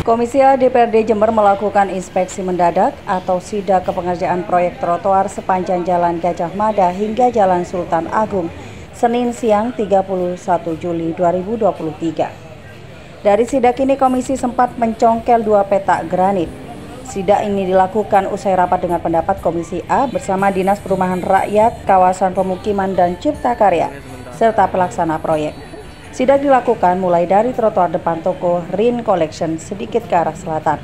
Komisi A DPRD Jember melakukan inspeksi mendadak atau sidak ke pengerjaan proyek trotoar sepanjang Jalan Gajah Mada hingga Jalan Sultan Agung, Senin siang 31 Juli 2023. Dari sidak ini komisi sempat mencongkel 2 petak granit. Sidak ini dilakukan usai rapat dengan pendapat Komisi A bersama Dinas Perumahan Rakyat, Kawasan Pemukiman dan Cipta Karya, serta pelaksana proyek. Sidak dilakukan mulai dari trotoar depan toko Rin Collection sedikit ke arah selatan.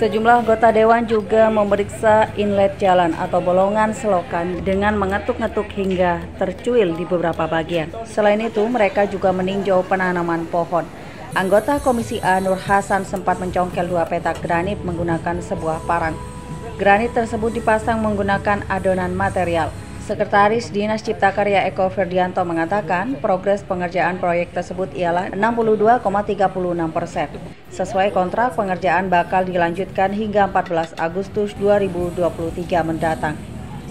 Sejumlah anggota dewan juga memeriksa inlet jalan atau bolongan selokan dengan mengetuk-ngetuk hingga tercuil di beberapa bagian. Selain itu, mereka juga meninjau penanaman pohon. Anggota Komisi A Nur Hasan sempat mencongkel 2 petak granit menggunakan sebuah parang. Granit tersebut dipasang menggunakan adonan material. Sekretaris Dinas Cipta Karya Eko Ferdianto mengatakan progres pengerjaan proyek tersebut ialah 62,36%. Sesuai kontrak, pengerjaan bakal dilanjutkan hingga 14 Agustus 2023 mendatang.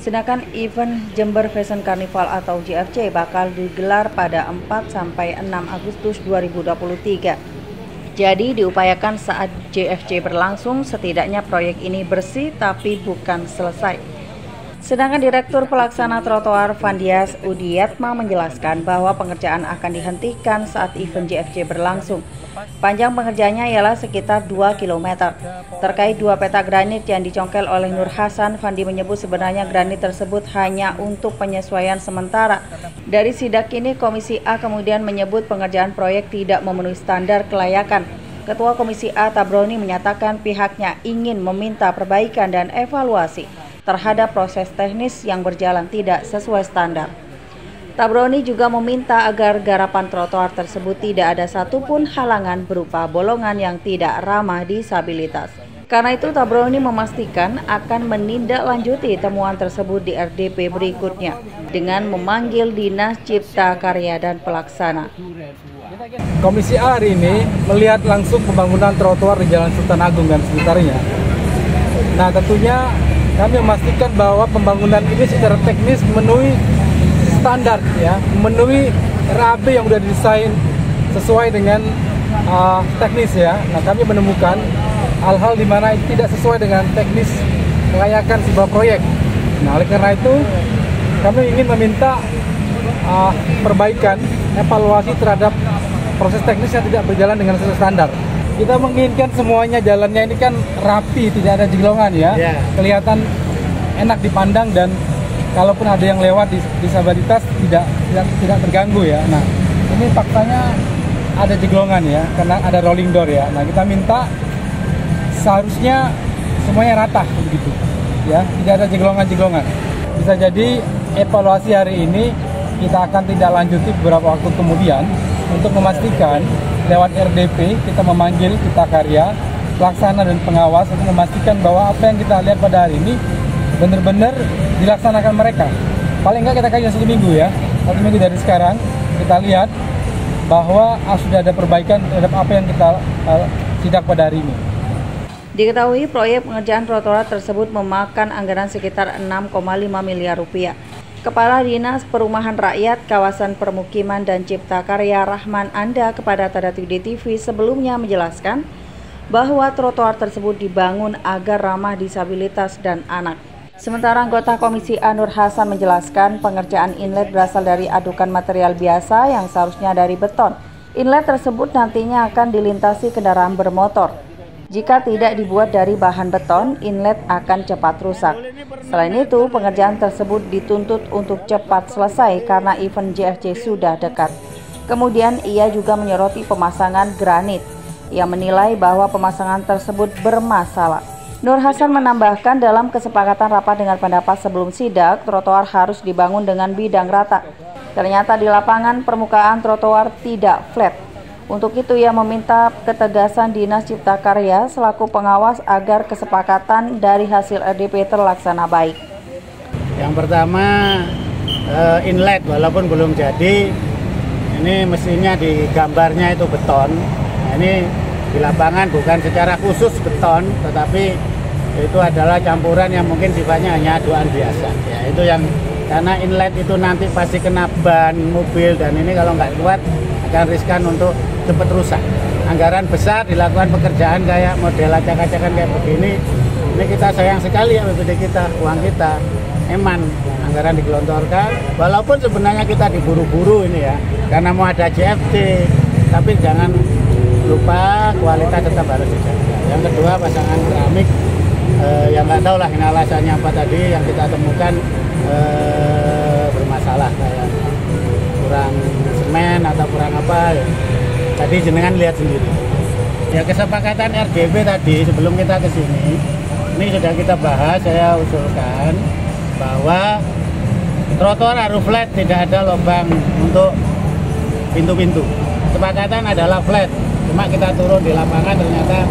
Sedangkan event Jember Fashion Carnival atau JFC bakal digelar pada 4-6 Agustus 2023. Jadi diupayakan saat JFC berlangsung setidaknya proyek ini bersih tapi bukan selesai. Sedangkan Direktur Pelaksana Trotoar Vandias Udiyatma menjelaskan bahwa pengerjaan akan dihentikan saat event JFC berlangsung. Panjang pengerjaannya ialah sekitar 2 km. Terkait 2 petak granit yang dicongkel oleh Nur Hasan, Fandi menyebut sebenarnya granit tersebut hanya untuk penyesuaian sementara. Dari sidak ini, Komisi A kemudian menyebut pengerjaan proyek tidak memenuhi standar kelayakan. Ketua Komisi A Tabroni menyatakan pihaknya ingin meminta perbaikan dan evaluasi terhadap proses teknis yang berjalan tidak sesuai standar. Tabroni juga meminta agar garapan trotoar tersebut tidak ada satupun halangan berupa bolongan yang tidak ramah disabilitas. Karena itu Tabroni memastikan akan menindaklanjuti temuan tersebut di RDP berikutnya dengan memanggil Dinas Cipta Karya dan Pelaksana. Komisi A hari ini melihat langsung pembangunan trotoar di Jalan Sultan Agung dan sekitarnya. Nah, tentunya kami memastikan bahwa pembangunan ini secara teknis memenuhi standar, ya, memenuhi RAB yang sudah didesain sesuai dengan teknis, ya. Nah, kami menemukan hal-hal di mana itu tidak sesuai dengan teknis kelayakan sebuah proyek. Nah, oleh karena itu kami ingin meminta perbaikan, evaluasi terhadap proses teknis yang tidak berjalan dengan sesuai standar. Kita menginginkan semuanya jalannya ini kan rapi, tidak ada jeglongan, ya. Kelihatan enak dipandang dan kalaupun ada yang lewat disabilitas tidak terganggu, ya. Nah, ini faktanya ada jeglongan, ya, karena ada rolling door, ya. Nah, kita minta seharusnya semuanya rata begitu, ya, tidak ada jeglongan-jeglongan. Bisa jadi evaluasi hari ini kita akan tidak lanjuti beberapa waktu kemudian untuk memastikan lewat RDP kita memanggil Cipta Karya, pelaksana dan pengawas untuk memastikan bahwa apa yang kita lihat pada hari ini benar-benar dilaksanakan mereka. Paling enggak kita kaji 1 minggu, ya. 1 minggu dari sekarang kita lihat bahwa sudah ada perbaikan terhadap apa yang kita sidak pada hari ini. Diketahui proyek pengerjaan trotoar tersebut memakan anggaran sekitar 6,5 miliar rupiah. Kepala Dinas Perumahan Rakyat, Kawasan Permukiman dan Cipta Karya Rahman Anda kepada Tadatud TV sebelumnya menjelaskan bahwa trotoar tersebut dibangun agar ramah disabilitas dan anak. Sementara anggota Komisi A Nur Hasan menjelaskan pengerjaan inlet berasal dari adukan material biasa yang seharusnya dari beton. Inlet tersebut nantinya akan dilintasi kendaraan bermotor. Jika tidak dibuat dari bahan beton, inlet akan cepat rusak. Selain itu, pengerjaan tersebut dituntut untuk cepat selesai karena event JFC sudah dekat. Kemudian, ia juga menyoroti pemasangan granit. Ia menilai bahwa pemasangan tersebut bermasalah. Nur Hasan menambahkan dalam kesepakatan rapat dengan pendapat sebelum sidak, trotoar harus dibangun dengan bidang rata. Ternyata di lapangan permukaan trotoar tidak flat. Untuk itu ia meminta ketegasan Dinas Cipta Karya selaku pengawas agar kesepakatan dari hasil RDP terlaksana baik. Yang pertama inlet walaupun belum jadi, ini mestinya di gambarnya itu beton. Nah, ini di lapangan bukan secara khusus beton, tetapi itu adalah campuran yang mungkin sifatnya hanya aduan biasa. Ya, itu yang karena inlet itu nanti pasti kena ban mobil dan ini kalau nggak kuat akan riskan untuk cepat rusak. anggaran besar dilakukan pekerjaan kayak model acak-acakan kayak begini. Ini kita sayang sekali ya BPD kita, uang kita. Eman anggaran digelontorkan, walaupun sebenarnya kita diburu-buru ini ya, karena mau ada JFT, tapi jangan lupa kualitas tetap harus dijaga. Yang kedua, pasangan keramik yang nggak tahu lah ini alasannya apa tadi yang kita temukan bermasalah, kayak kurang semen atau kurang apa ya. Tadi jenengan lihat sendiri. Ya, kesepakatan RGB tadi sebelum kita ke sini, ini sudah kita bahas, saya usulkan bahwa trotoar harus flat, tidak ada lubang untuk pintu-pintu. Kesepakatan adalah flat, cuma kita turun di lapangan ternyata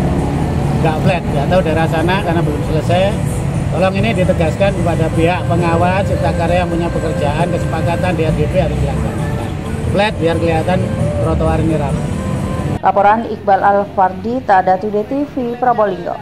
nggak flat, nggak tahu daerah sana karena belum selesai. Tolong ini ditegaskan kepada pihak pengawas Cipta Karya yang punya pekerjaan, kesepakatan di RGB harus dilaksanakan flat biar kelihatan trotoar ini ramai. Laporan Iqbal Alfardi, Tada Today TV, Probolinggo.